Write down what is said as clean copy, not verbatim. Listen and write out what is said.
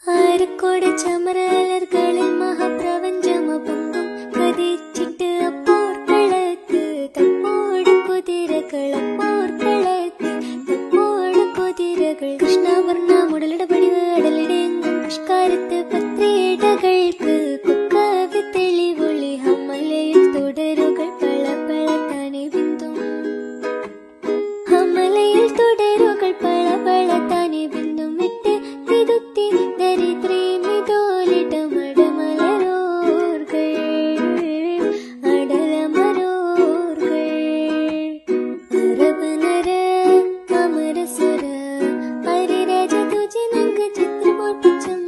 ആരക്കോട് ചമരലർകളിൽ മഹാപ്രപഞ്ചമപങ്കും കതിച്ചിട്ട് അപ്പോർക്കളത്ത് തപ്പോട് കുതിരകളപ്പോർക്കളത്ത് തപ്പോട് കുതിരകൾ കൃഷ്ണവർണ്ണ മുടലിടപടിവ് അടലിടെങ്ങും പുഷ്കാരത്ത് പത്രിയിടകൾക്ക് കുക്കവി തെളിവൊളി ഹമലയിൽ തുടരുകൾ പള പളത്താനെ ബിന്ദും ഹമലയിൽ തുടരുകൾ പള പളത്താനെ ബിന്ദും വിട്ട് തിരുത്തി ദരിദ്രീ മിതോലിടമടമലരോർകൾ അടലമരോർകൾ അരബനര അമരസുര പരിരാജ തുജനങ്ക ചിത്രമോർപ്പിച്ചം